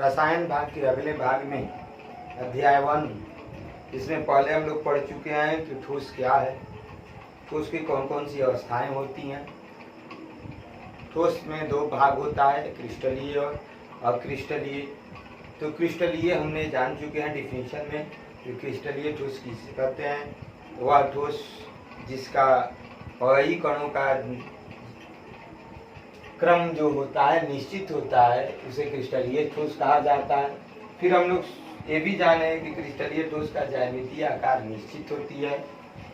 रसायन भाग के अगले भाग में अध्याय 1, इसमें पहले हम लोग पढ़ चुके हैं कि ठोस क्या है, ठोस की कौन कौन सी अवस्थाएं होती हैं। ठोस में दो भाग होता है, क्रिस्टलीय और अक्रिस्टलीय। तो क्रिस्टलीय हमने जान चुके हैं डिफिनीशन में कि क्रिस्टलीय ठोस किसे कहते हैं। वह ठोस जिसका अवयवी कणों का क्रम जो होता है निश्चित होता है, उसे क्रिस्टलीय ठोस कहा जाता है। फिर हम लोग ये भी जाने कि क्रिस्टलीय ठोस का ज्यामितीय आकार निश्चित होती है,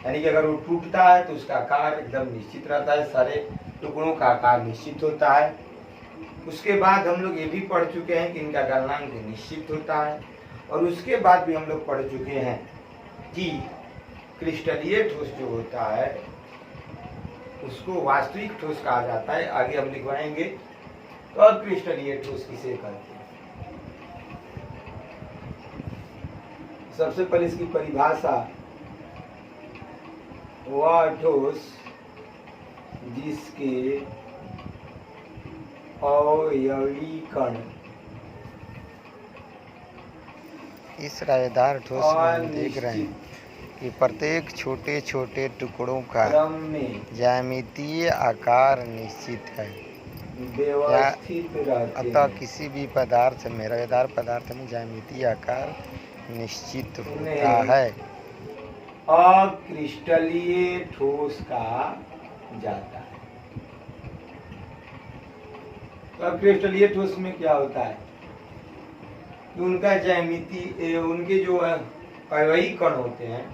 यानी कि अगर वो टूटता है तो उसका आकार एकदम निश्चित रहता है, सारे टुकड़ों का आकार निश्चित होता है। उसके बाद हम लोग ये भी पढ़ चुके हैं कि इनका गलनांक निश्चित होता है। और उसके बाद भी हम लोग पढ़ चुके हैं कि क्रिस्टलीय ठोस जो होता है उसको वास्तविक ठोस कहा जाता है। आगे हम लिखवाएंगे तो अक्रिस्टलीय ठोस किसे कहते हैं। सबसे पहले इसकी परिभाषा, वह ठोस जिसके अवयवी कण इस रायदार ठोस में हम देख रहे हैं कि प्रत्येक छोटे छोटे टुकड़ों का क्रम में ज्यामितीय आकार निश्चित है। व्यवस्थित रहते अतः हैं। किसी भी पदार्थ में, रायदार पदार्थ में ज्यामितीय आकार निश्चित होता है। अक्रिस्टलीय ठोस कहा जाता है। तो अक्रिस्टलीय ठोस में क्या होता है कि उनका ज्यामिति, उनके जो अवयवी कण होते हैं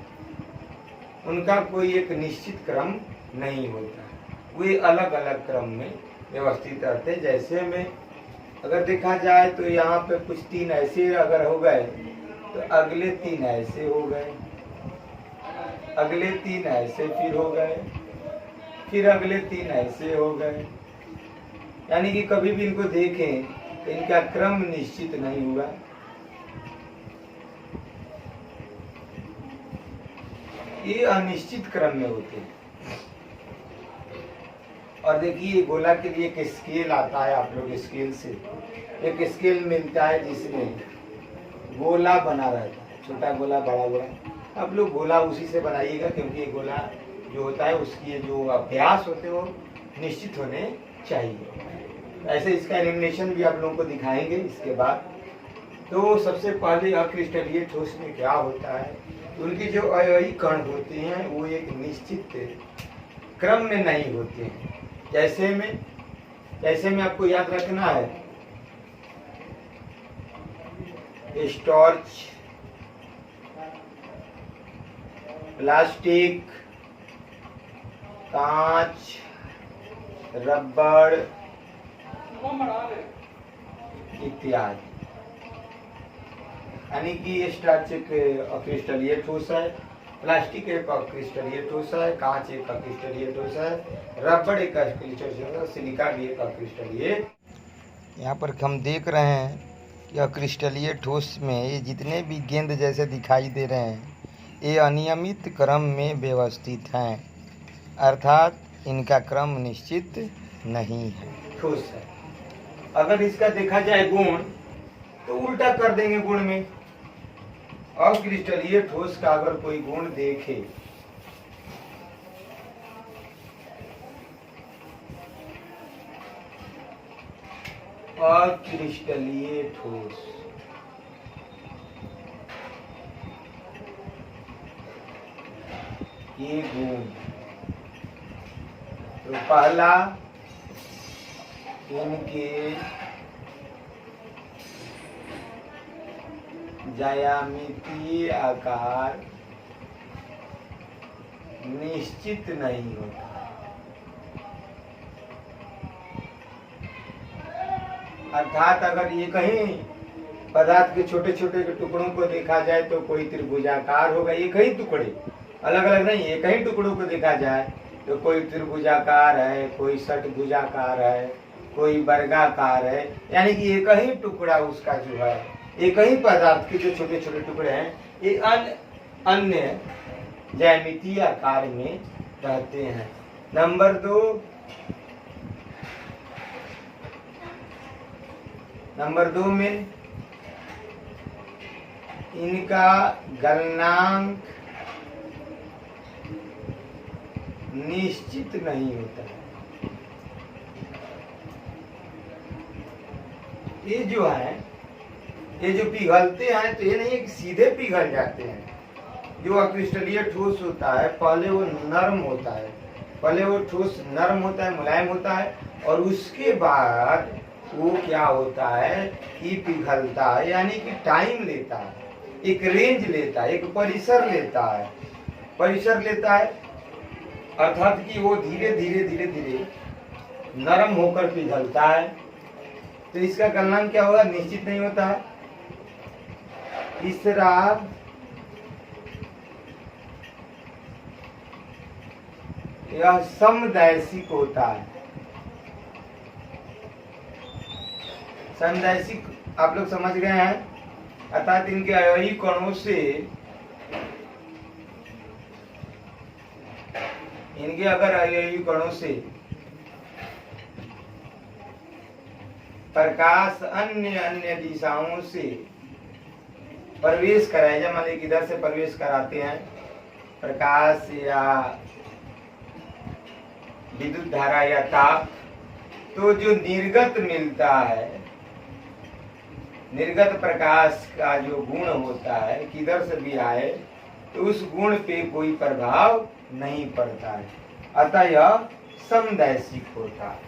उनका कोई एक निश्चित क्रम नहीं होता, वे अलग अलग क्रम में व्यवस्थित रहते हैं। जैसे में अगर देखा जाए तो यहाँ पे कुछ 3 ऐसे अगर हो गए तो अगले 3 ऐसे हो गए, अगले 3 ऐसे फिर हो गए, फिर अगले 3 ऐसे हो गए। यानी कि कभी भी इनको देखें तो इनका क्रम निश्चित नहीं हुआ। ये अनिश्चित क्रम में होते हैं। और देखिए गोला के लिए एक स्केल आता है, आप लोग स्केल से एक स्केल मिलता है जिसमें गोला बना रहता है, छोटा गोला बड़ा गोला। आप लोग गोला उसी से बनाइएगा क्योंकि ये गोला जो होता है उसकी जो अभ्यास होते हैं वो निश्चित होने चाहिए। ऐसे इसका एलिमिनेशन भी आप लोगों को दिखाएंगे इसके बाद। तो सबसे पहले अक्रिस्टलीय ठोस में क्या होता है, उनके जो अवयवी कण होते हैं वो एक निश्चित क्रम में नहीं होते हैं। जैसे में आपको याद रखना है, स्टॉर्च, प्लास्टिक, कांच, रबड़ इत्यादि। यानी कि स्टार्च एक अक्रिस्टलीय ठोस है, प्लास्टिक एक अक्रिस्टलीय ठोस है, कांच एक अक्रिस्टलीय ठोस है, रबड़ एक अक्रिस्टलीय ठोस है, सिलिका भी एक अक्रिस्टलीय। यहाँ पर हम देख रहे हैं कि अक्रिस्टलीय ठोस में ये जितने भी गेंद जैसे दिखाई दे रहे हैं ये अनियमित क्रम में व्यवस्थित हैं, अर्थात इनका क्रम निश्चित नहीं है। ठोस है। अगर इसका देखा जाए गुण तो उल्टा कर देंगे गुण में। अक्रिस्टलीय ठोस का अगर कोई गुण देखे अक्रिस्टलीय ठोस, ये गुण तो पहला इनके ज्यामितीय आकार निश्चित नहीं होता। अर्थात अगर ये कहीं पदार्थ के छोटे छोटे टुकड़ों को देखा जाए तो कोई त्रिभुजाकार होगा, एक ही टुकड़े अलग अलग नहीं, एक ही टुकड़ों को देखा जाए तो कोई त्रिभुजाकार है, कोई षटभुजाकार है, कोई वर्गाकार है। यानी कि एक ही टुकड़ा उसका जो है, एक ही पदार्थ के जो छोटे छोटे टुकड़े हैं ये अन्य ज्यामितीय आकार में रहते हैं। नंबर 2, नंबर 2 में इनका गलनांक निश्चित नहीं होता है। ये जो है, ये जो पिघलते हैं तो ये नहीं है कि सीधे पिघल जाते हैं। जो अक्रिस्टलीय ठोस होता है पहले वो नरम होता है, पहले वो ठोस नरम होता है, मुलायम होता है, और उसके बाद वो क्या होता है कि पिघलता है, यानी कि टाइम लेता है, एक रेंज लेता है, एक परिसर लेता है, परिसर लेता है, अर्थात कि वो धीरे धीरे धीरे धीरे नरम होकर पिघलता है। तो इसका गलनांक क्या होगा, निश्चित नहीं होता है। तीसरा, यह समदैशिक होता है। समदैशिक आप लोग समझ गए हैं, अर्थात इनके अवयवी कणों से, इनके अगर अवयवी कणों से प्रकाश अन्य अन्य दिशाओं से प्रवेश कराए जाए, मान लीजिए किधर से प्रवेश कराते हैं प्रकाश या विद्युत धारा या ताप, तो जो निर्गत मिलता है, निर्गत प्रकाश का जो गुण होता है किधर से भी आए तो उस गुण पे कोई प्रभाव नहीं पड़ता है, अतः यह समदैशिक होता है।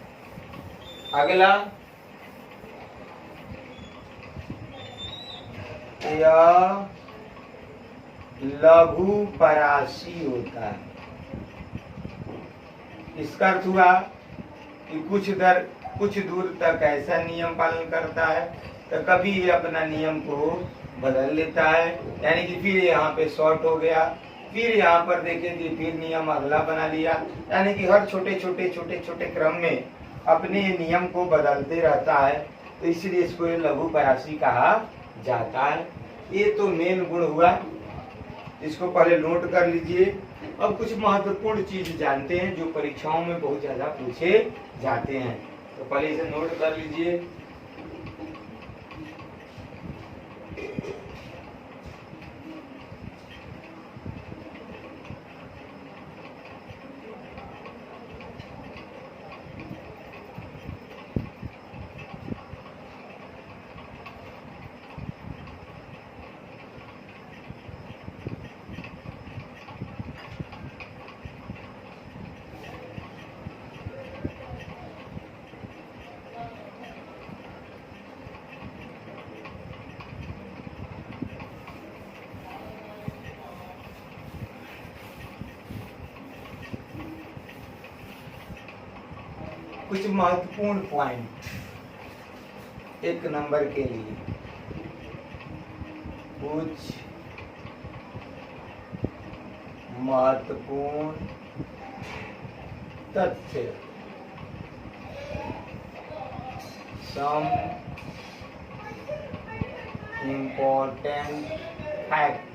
अगला, यह लघु परासी होता है। इसका अर्थ हुआ कि कुछ दूर तक ऐसा नियम पालन करता है तो कभी ये अपना नियम को बदल लेता है, यानी कि फिर यहाँ पे शॉर्ट हो गया, फिर यहाँ पर देखें कि फिर नियम अगला बना लिया, यानी कि हर छोटे छोटे क्रम में अपने नियम को बदलते रहता है, तो इसलिए इसको लघु परासी कहा जाता है। ये तो मेन गुण हुआ, इसको पहले नोट कर लीजिए। अब कुछ महत्वपूर्ण चीज जानते हैं जो परीक्षाओं में बहुत ज्यादा पूछे जाते हैं, तो पहले इसे नोट कर लीजिए। कुछ महत्वपूर्ण पॉइंट एक नंबर के लिए, कुछ महत्वपूर्ण तथ्य, सम इम्पोर्टेंट फैक्ट,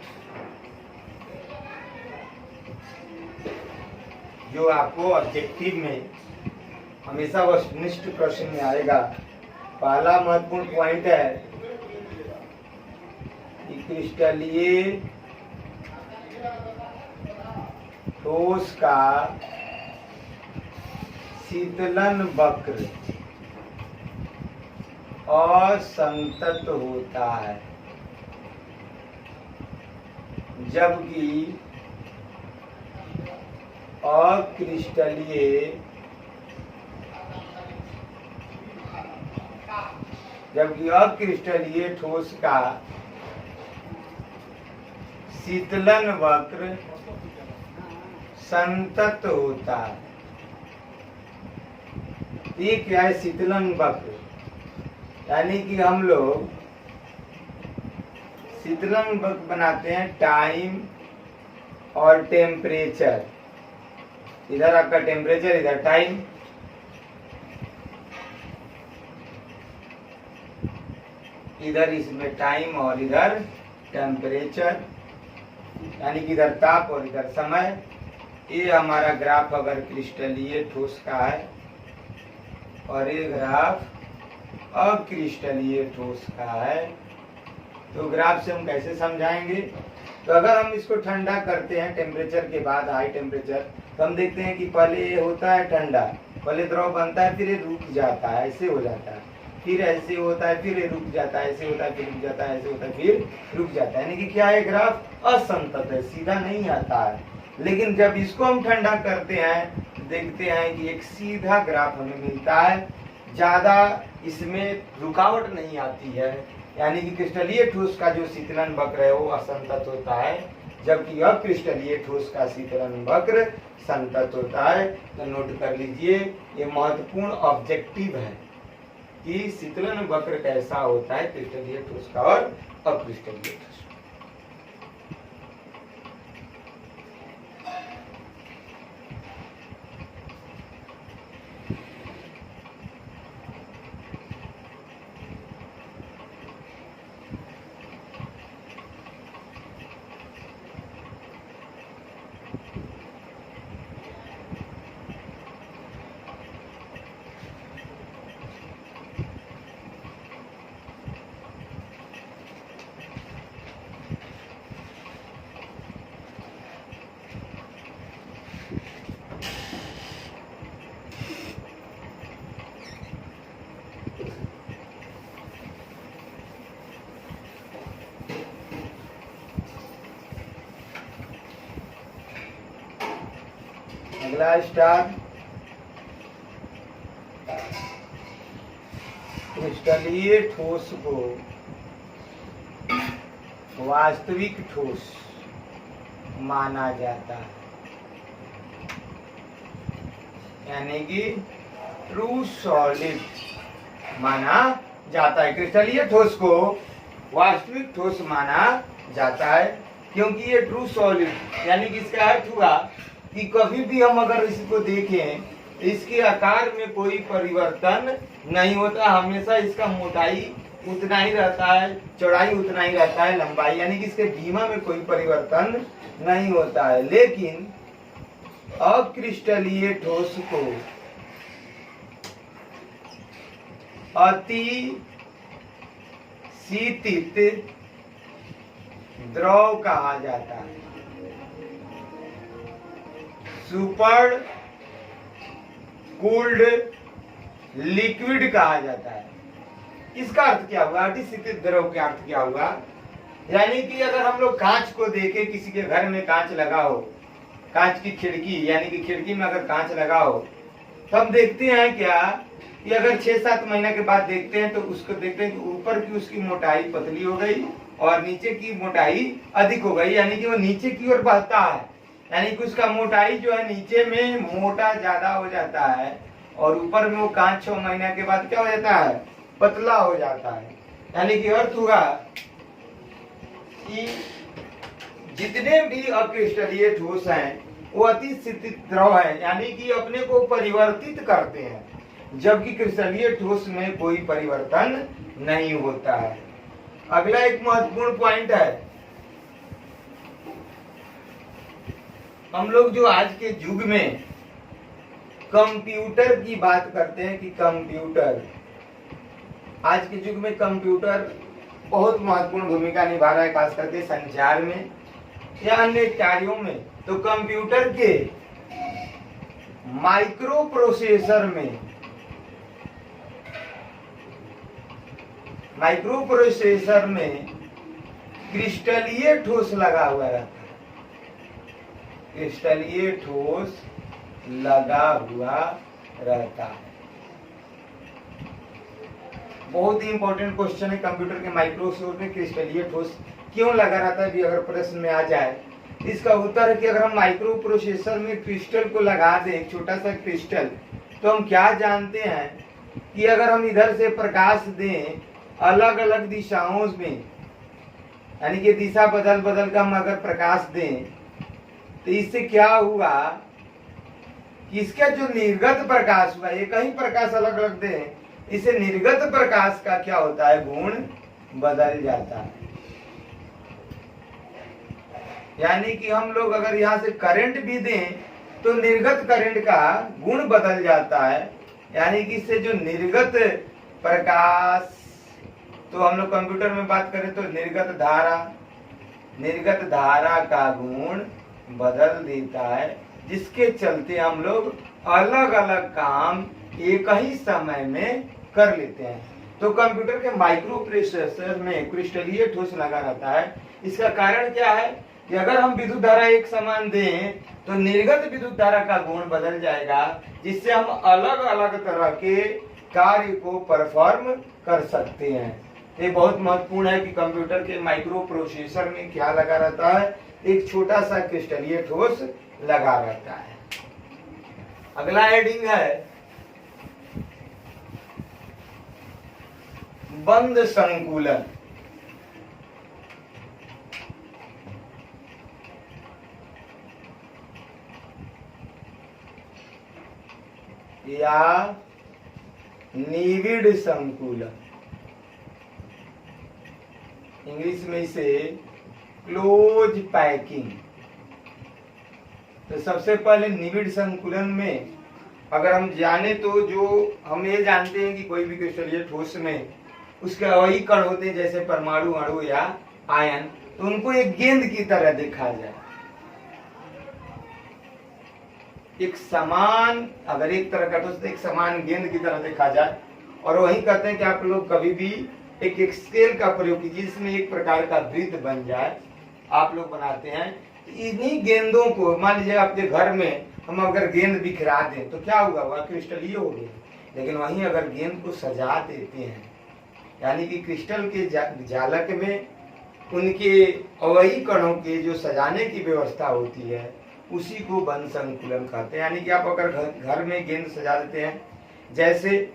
जो आपको ऑब्जेक्टिव में हमेशा वस्तुनिष्ठ प्रश्न में आएगा। पहला महत्वपूर्ण पॉइंट है कि क्रिस्टलीय ठोस का शीतलन वक्र असंतत होता है, जबकि अक्रिस्टलीय ठोस का शीतलन वक्र संतत होता है। ये क्या है शीतलन वक्र, यानी कि हम लोग शीतलन वक्र बनाते हैं टाइम और टेम्परेचर, इधर आपका टेम्परेचर इधर टाइम, इधर इसमें टाइम और इधर टेम्परेचर, यानी कि इधर ताप और इधर समय। ये हमारा ग्राफ अगर क्रिस्टलीय ठोस का है और ये ग्राफ अक्रिस्टलीय ठोस का है, तो ग्राफ से हम कैसे समझाएंगे? तो अगर हम इसको ठंडा करते हैं टेम्परेचर के बाद, हाई टेम्परेचर, तो हम देखते हैं कि पहले ये होता है ठंडा, पहले द्रव बनता है, फिर ये रुक जाता है, ऐसे हो जाता है, फिर ऐसे होता है, फिर ये रुक जाता है, ऐसे होता है, फिर रुक जाता है, ऐसे होता है, फिर रुक जाता है। यानी कि क्या है, ग्राफ असंतत है, सीधा नहीं आता है। लेकिन जब इसको हम ठंडा करते हैं, देखते हैं कि एक सीधा ग्राफ हमें मिलता है, ज्यादा इसमें रुकावट नहीं आती है। यानी कि क्रिस्टलीय ठोस का जो शीतलन वक्र है वो असंतत होता है, जबकि अक्रिस्टलीय ठोस का शीतलन वक्र संतत होता है। तो नोट कर लीजिए, ये महत्वपूर्ण ऑब्जेक्टिव है कि शीतलन वक्र कैसा होता है क्रिस्टलीय ठोस का और अक्रिस्टलीय ठोस। अगला स्टार, क्रिस्टलीय ठोस को वास्तविक ठोस माना जाता है, यानी कि ट्रू सॉलिड माना जाता है। क्रिस्टलीय ठोस को वास्तविक ठोस माना जाता है, क्योंकि ये ट्रू सॉलिड, यानी कि इसका अर्थ हुआ कि कभी भी हम अगर इसको देखें, इसके आकार में कोई परिवर्तन नहीं होता, हमेशा इसका मोटाई उतना ही रहता है, चौड़ाई उतना ही रहता है, लंबाई, यानी कि इसके बीमा में कोई परिवर्तन नहीं होता है। लेकिन अक्रिस्टलीय ठोस को अति शीतित द्रव कहा जाता है, सुपर कूल्ड लिक्विड कहा जाता है। इसका अर्थ क्या हुआ? अतिशीतित द्रव का अर्थ क्या हुआ? यानी कि अगर हम लोग कांच को देखें, किसी के घर में कांच लगा हो, कांच की खिड़की, यानी कि खिड़की में अगर कांच लगा हो, तो हम देखते हैं क्या कि अगर 6-7 महीने के बाद देखते हैं तो उसको देखते हैं कि ऊपर की उसकी मोटाई पतली हो गई और नीचे की मोटाई अधिक हो गई, यानी कि वो नीचे की ओर बहता है, यानी कि उसका मोटाई जो है नीचे में मोटा ज्यादा हो जाता है और ऊपर में वो 5-6 महीने के बाद क्या हो जाता है, पतला हो जाता है। यानी कि अर्थ हुआ कि जितने भी अक्रिस्टलीय ठोस हैं वो अतिशीतित द्रव है, यानी कि अपने को परिवर्तित करते हैं, जबकि क्रिस्टलीय ठोस में कोई परिवर्तन नहीं होता है। अगला एक महत्वपूर्ण पॉइंट है, हम लोग जो आज के युग में कंप्यूटर की बात करते हैं कि कंप्यूटर, आज के युग में कंप्यूटर बहुत महत्वपूर्ण भूमिका निभा रहा है, खास करके संचार में या अन्य कार्यों में। तो कंप्यूटर के माइक्रो प्रोसेसर में क्रिस्टलीय ठोस लगा हुआ रहता है, क्रिस्टलीय ठोस लगा हुआ रहता है। बहुत ही इंपॉर्टेंट क्वेश्चन है, कंप्यूटर के माइक्रोप्रोसेसर में क्रिस्टलीय ठोस क्यों लगा रहता है, भी अगर प्रश्न में आ जाए, इसका उत्तर है कि अगर हम माइक्रो प्रोसेसर में क्रिस्टल को लगा दें, एक छोटा सा क्रिस्टल, तो हम क्या जानते हैं कि अगर हम इधर से प्रकाश दें अलग अलग दिशाओं में, यानी कि दिशा बदल बदल कर हम अगर प्रकाश दें, तो इससे क्या हुआ कि इसका जो निर्गत प्रकाश हुआ, एक ही प्रकाश अलग अलग दें, इसे निर्गत प्रकाश का क्या होता है, गुण बदल जाता है। यानी कि हम लोग अगर यहाँ से करंट भी दें तो निर्गत करंट का गुण बदल जाता है, यानी कि इससे जो निर्गत प्रकाश तो हम लोग कंप्यूटर में बात करें तो निर्गत धारा का गुण बदल देता है, जिसके चलते हम लोग अलग अलग काम एक ही समय में कर लेते हैं। तो कंप्यूटर के माइक्रो प्रोसेसर में क्रिस्टलीय ठोस लगा रहता है। इसका कारण क्या है कि अगर हम विद्युत धारा एक समान दें तो निर्गत विद्युत धारा का गुण बदल जाएगा, जिससे हम अलग अलग तरह के कार्य को परफॉर्म कर सकते हैं। ये बहुत महत्वपूर्ण है कि कंप्यूटर के माइक्रो प्रोसेसर में क्या लगा रहता है, एक छोटा सा क्रिस्टलीय ठोस लगा रहता है। अगला हेडिंग है बंद संकुलन। या निविड़ संकुलन, इंग्लिश में इसे क्लोज पैकिंग। तो सबसे पहले निविड़ संकुलन में अगर हम जाने तो जो हम ये जानते हैं कि कोई भी क्रिस्टलीय ठोस में उसके अवयवी कण होते हैं, जैसे परमाणु, अणु या आयन, तो उनको एक गेंद की तरह देखा जाए। एक समान, अगर एक तरह का ठोस एक समान गेंद की तरह देखा जाए। और वही कहते हैं कि आप लोग कभी भी एक स्केल का प्रयोग कीजिए जिसमें एक प्रकार का वृत्त बन जाए, आप लोग बनाते हैं। इन्हीं गेंदों को मान लीजिए आपके घर में हम अगर गेंद बिखरा दें तो क्या होगा, वह क्रिस्टलीय हो गया। लेकिन वहीं अगर गेंद को सजा देते हैं, यानी कि क्रिस्टल के जालक में उनके अवयवी कणों के जो सजाने की व्यवस्था होती है, उसी को बंद संकुलन कहते हैं। यानी कि आप अगर घर में गेंद सजा देते हैं, जैसे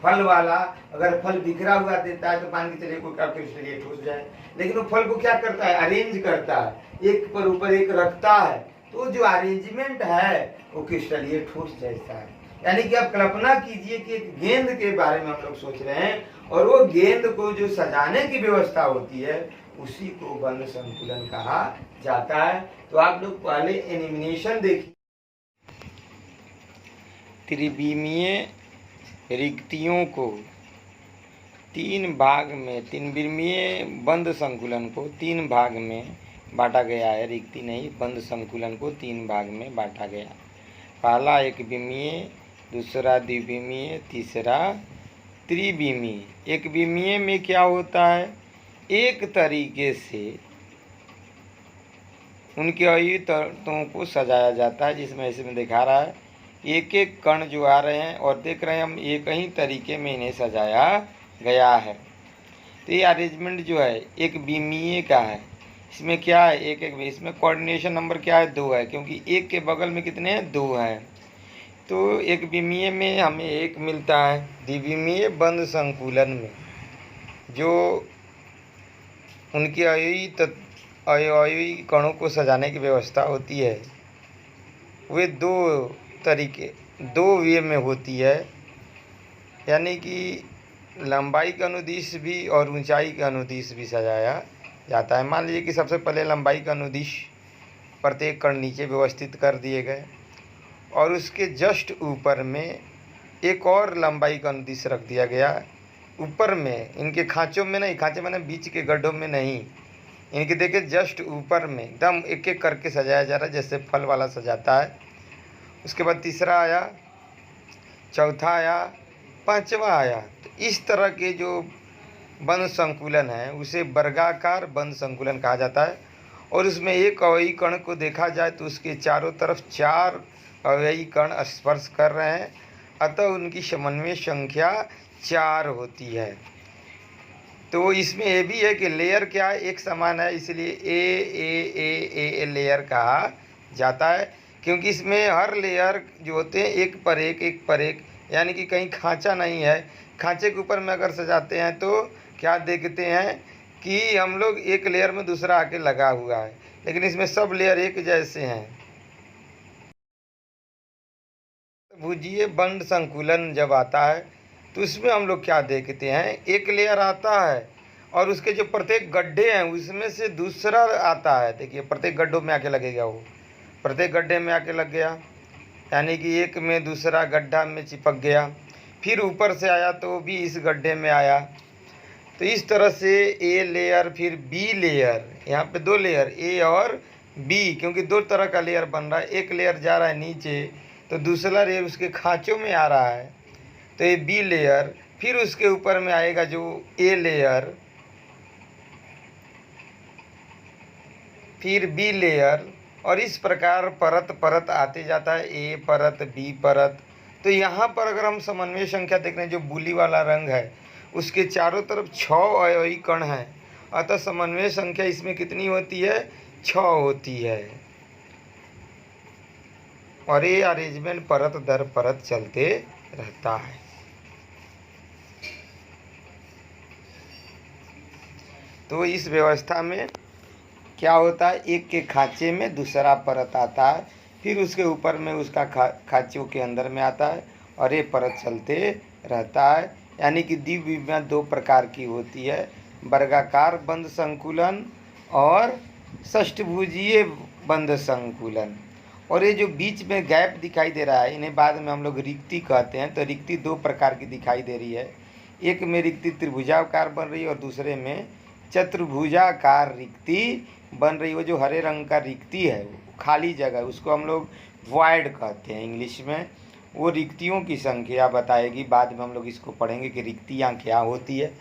फल वाला अगर फल बिखरा हुआ देता है तो मान के चलिए कोई क्रिस्टलीय ठोस जाए, लेकिन वो फल को क्या करता है, अरेंज करता है, एक पर ऊपर एक रखता है, तो जो अरेंजमेंट है वो क्रिस्टलीय ठोस जैसा है। यानी कि आप कल्पना कीजिए कि एक गेंद के बारे में हम लोग सोच रहे हैं और वो गेंद को जो सजाने की व्यवस्था होती है उसी को बंद संकुलन कहा जाता है। तो आप लोग पहले एनिमेशन देखिए। त्रिविमीय रिक्तियों को त्रिविमीय बंद संकुलन को 3 भाग में बांटा गया है। रिक्ति नहीं, बंद संकुलन को 3 भाग में बांटा गया। पहला एक विमीय, दूसरा द्विविमीय, तीसरा त्रिविमीय। एक विमीय में क्या होता है, एक तरीके से उनके अवयवी तत्वों को सजाया जाता है, जिसमें इसमें दिखा रहा है एक एक कण जो आ रहे हैं और देख रहे हैं हम, एक ही तरीके में इन्हें सजाया गया है। तो ये अरेंजमेंट जो है एक विमीय का है। इसमें क्या है, एक इसमें कोऑर्डिनेशन नंबर क्या है, 2 है, क्योंकि एक के बगल में कितने हैं, 2 हैं। तो एक विमीय में हमें 1 मिलता है। द्विविमीय बंद संकुलन में जो उनके अवयवी कणों को सजाने की व्यवस्था होती है, वे 2 वे में होती है। यानी कि लंबाई का अनुदिश भी और ऊंचाई का अनुदिश भी सजाया जाता है। मान लीजिए कि सबसे पहले लंबाई का अनुदिश प्रत्येक कण नीचे व्यवस्थित कर दिए गए और उसके जस्ट ऊपर में एक और लंबाई का अनुदिश रख दिया गया। ऊपर में इनके खांचों में नहीं, खांचे मैंने बीच के गड्ढों में नहीं, इनके देखिए जस्ट ऊपर में एकदम एक एक करके सजाया जा रहा है, जैसे फल वाला सजाता है। उसके बाद तीसरा आया, चौथा आया, पांचवा आया। तो इस तरह के जो बंद संकुलन है उसे वर्गाकार बंद संकुलन कहा जाता है। और उसमें एक अवयवी कण को देखा जाए तो उसके चारों तरफ 4 अवयवी कण स्पर्श कर रहे हैं, अतः उनकी समन्वय संख्या 4 होती है। तो इसमें ये भी है कि लेयर क्या है, एक समान है, इसलिए ए लेयर कहा जाता है, क्योंकि इसमें हर लेयर जो होते हैं एक पर एक, यानी कि कहीं खांचा नहीं है। खांचे के ऊपर में अगर सजाते हैं तो क्या देखते हैं कि हम लोग एक लेयर में दूसरा आके लगा हुआ है, लेकिन इसमें सब लेयर एक जैसे हैं। भुजीय बंद संकुलन जब आता है तो इसमें हम लोग क्या देखते हैं, एक लेयर आता है और उसके जो प्रत्येक गड्ढे हैं उसमें से दूसरा आता है। देखिए प्रत्येक गड्ढों में आके लगेगा, वो प्रत्येक गड्ढे में आके लग गया, यानी कि एक में दूसरा गड्ढा में चिपक गया। फिर ऊपर से आया तो भी इस गड्ढे में आया, तो इस तरह से ए लेयर फिर बी लेयर, यहाँ पे दो लेयर ए और बी, क्योंकि दो तरह का लेयर बन रहा है। एक लेयर जा रहा है नीचे तो दूसरा लेयर उसके खांचों में आ रहा है, तो ये बी लेयर, फिर उसके ऊपर में आएगा जो ए लेयर, फिर बी लेयर, और इस प्रकार परत परत आते जाता है, ए परत बी परत। तो यहाँ पर अगर हम समन्वय संख्या देख रहे हैं, जो बुली वाला रंग है उसके चारों तरफ 6 अवयवी कण हैं, अतः समन्वय संख्या इसमें कितनी होती है? 6 होती है। और ये अरेंजमेंट परत दर परत चलते रहता है। तो इस व्यवस्था में क्या होता है, एक के खांचे में दूसरा परत आता है, फिर उसके ऊपर में उसका खांचों के अंदर में आता है, और ये परत चलते रहता है। यानी कि द्विविमा दो प्रकार की होती है, वर्गाकार बंद संकुलन और षष्ठभुजीय बंद संकुलन। और ये जो बीच में गैप दिखाई दे रहा है, इन्हें बाद में हम लोग रिक्ति कहते हैं। तो रिक्ति दो प्रकार की दिखाई दे रही है, एक में रिक्ति त्रिभुजाकार बन रही है और दूसरे में चतुर्भुजाकार रिक्ति बन रही है। वो जो हरे रंग का रिक्ति है, खाली जगह, उसको हम लोग वॉइड कहते हैं इंग्लिश में। वो रिक्तियों की संख्या बताएगी, बाद में हम लोग इसको पढ़ेंगे कि रिक्तियाँ क्या होती है।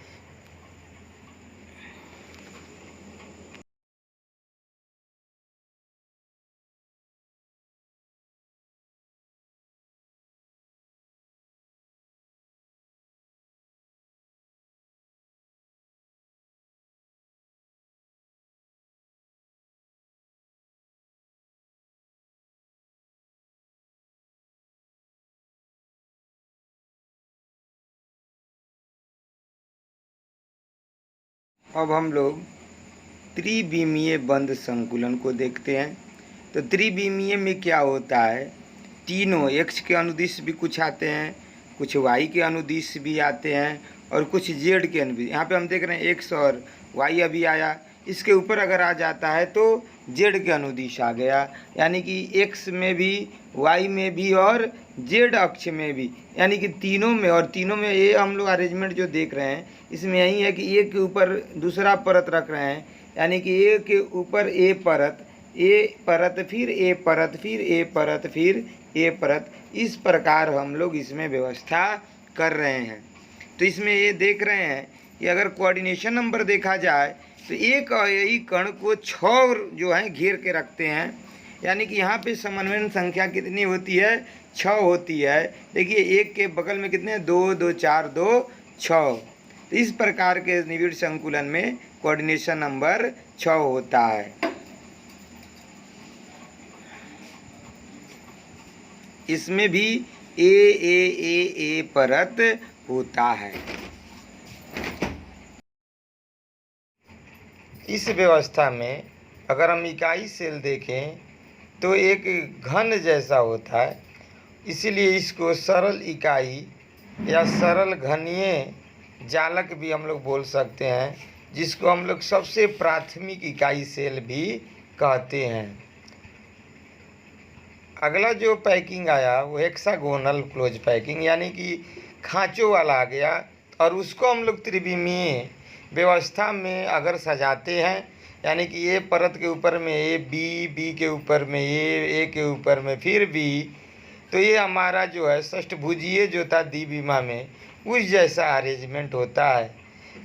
अब हम लोग त्रिविमीय बंद संकुलन को देखते हैं। तो त्रिविमीय में क्या होता है, तीनों एक्स के अनुदिश भी कुछ आते हैं, कुछ वाई के अनुदिश भी आते हैं, और कुछ जेड के अनुदिश। यहाँ पे हम देख रहे हैं एक्स और वाई अभी आया, इसके ऊपर अगर आ जाता है तो जेड के अनुदिश आ गया। यानी कि एक्स में भी, वाई में भी और जेड अक्ष में भी, यानी कि तीनों में। और तीनों में ये हम लोग अरेंजमेंट जो देख रहे हैं इसमें यही है कि एक के ऊपर दूसरा परत रख रहे हैं, यानी कि ए के ऊपर ए परत, ए परत फिर ए परत फिर ए परत फिर ए परत, इस प्रकार हम लोग इसमें व्यवस्था कर रहे हैं। तो इसमें ये देख रहे हैं कि अगर कोऑर्डिनेशन नंबर देखा जाए तो एक अवयवी कण को 6 जो है घेर के रखते हैं। यानी कि यहाँ पे समन्वय संख्या कितनी होती है? 6 होती है। देखिए एक के बगल में कितने, 2 2 4 2 6। तो इस प्रकार के निविड़ संकुलन में कोऑर्डिनेशन नंबर 6 होता है। इसमें भी ए परत होता है। इस व्यवस्था में अगर हम इकाई सेल देखें तो एक घन जैसा होता है, इसीलिए इसको सरल इकाई या सरल घनीय जालक भी हम लोग बोल सकते हैं, जिसको हम लोग सबसे प्राथमिक इकाई सेल भी कहते हैं। अगला जो पैकिंग आया वो हेक्सागोनल क्लोज पैकिंग, यानी कि खांचों वाला आ गया, और उसको हम लोग त्रिविमीय व्यवस्था में अगर सजाते हैं, यानी कि ए परत के ऊपर में ए, बी के ऊपर में ए के ऊपर में फिर बी, तो ये हमारा जो है षष्ठभुजीय जो था द्विविमा में उस जैसा अरेंजमेंट होता है।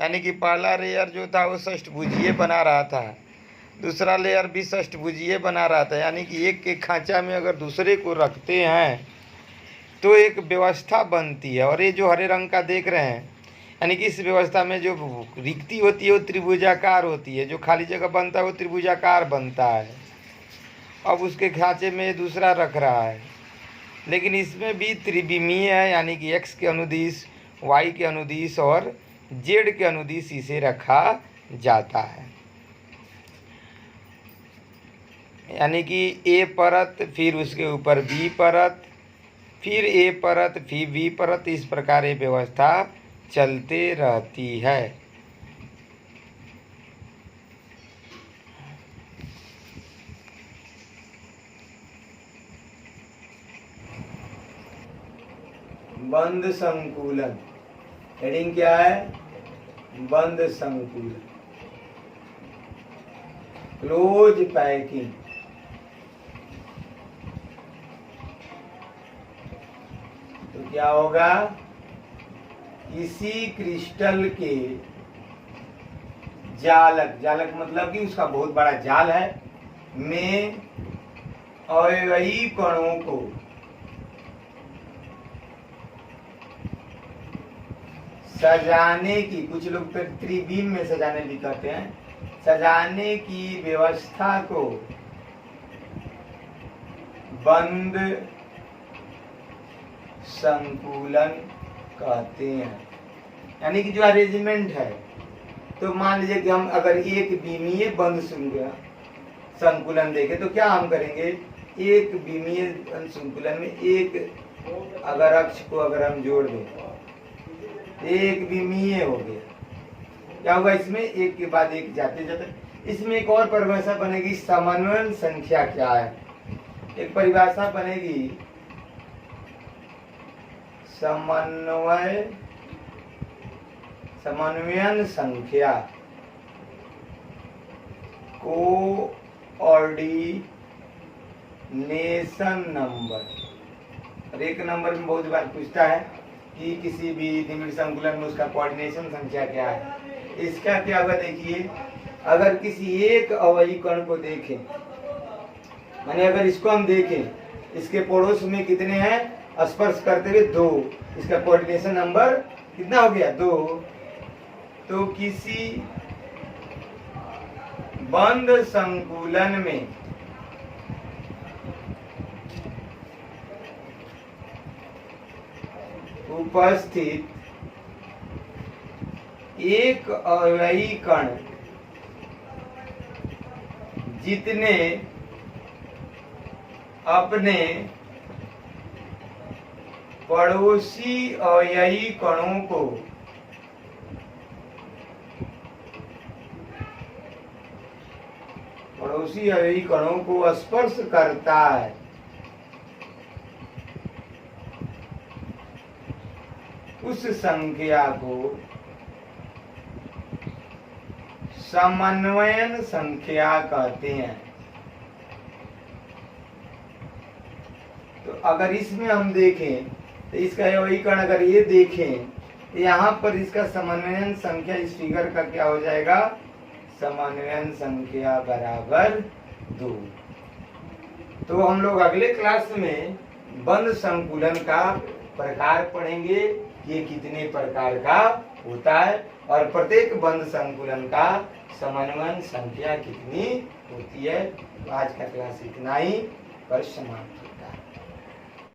यानी कि पहला लेयर जो था वो षष्ठभुजीय बना रहा था, दूसरा लेयर भी षष्ठभुजीय बना रहा था। यानी कि एक के खांचा में अगर दूसरे को रखते हैं तो एक व्यवस्था बनती है। और ये जो हरे रंग का देख रहे हैं, यानी कि इस व्यवस्था में जो रिक्ति होती है वो त्रिभुजाकार होती है, जो खाली जगह बनता है वो त्रिभुजाकार बनता है। अब उसके खांचे में दूसरा रख रहा है, लेकिन इसमें भी त्रिविमीय है, यानी कि एक्स के अनुदिश, वाई के अनुदिश और जेड के अनुदिश इसे रखा जाता है। यानी कि ए परत फिर उसके ऊपर बी परत फिर ए परत फिर बी परत, इस प्रकार ये व्यवस्था चलते रहती है। बंद संकुलन हेडिंग क्या है? बंद संकुलन, क्लोज पैकिंग। तो क्या होगा, इसी क्रिस्टल के जालक, जालक मतलब कि उसका बहुत बड़ा जाल है, में अवयवी कणों को सजाने की, कुछ लोग तो त्रिबीम में सजाने भी कहते हैं, सजाने की व्यवस्था को बंद संकुलन कहते हैं। यानी कि जो अरेंजमेंट है, तो मान लीजिए कि हम अगर एक बीमीय बंद संकुलन देखें तो क्या हम करेंगे, एक बीमीय संकुलन में एक अगर अक्ष को अगर हम जोड़ दें, एक बीमीय हो गया, क्या होगा इसमें, एक के बाद एक जाते जाते। इसमें एक और परिभाषा बनेगी, समन्वय संख्या क्या है। एक परिभाषा बनेगी, समन्वयन संख्या, कोऑर्डिनेशन नंबर। और एक नंबर में बहुत बार पूछता है कि किसी भी द्विमीय संकुलन में उसका कोऑर्डिनेशन संख्या क्या है। इसका क्या होगा, देखिए, अगर किसी एक अवयवी कण को देखें, माने अगर इसको हम देखें, इसके पड़ोस में कितने हैं, स्पर्श करते हुए 2, इसका कोऑर्डिनेशन नंबर कितना हो गया, 2। तो किसी बंद संकुलन में उपस्थित एक अवयवी कण जितने अपने पड़ोसी अवयवी कणों को स्पर्श करता है, उस संख्या को समन्वयन संख्या कहते हैं। तो अगर इसमें हम देखें तो इसका अवयवी कण अगर ये देखें तो यहाँ पर इसका समन्वयन संख्या, इस फिगर का क्या हो जाएगा, समन्वयन संख्या बराबर 2। तो हम लोग अगले क्लास में बंद संकुलन का प्रकार पढ़ेंगे, ये कितने प्रकार का होता है और प्रत्येक बंद संकुलन का समन्वयन संख्या कितनी होती है। तो आज का क्लास इतना ही पर समाप्त होता है।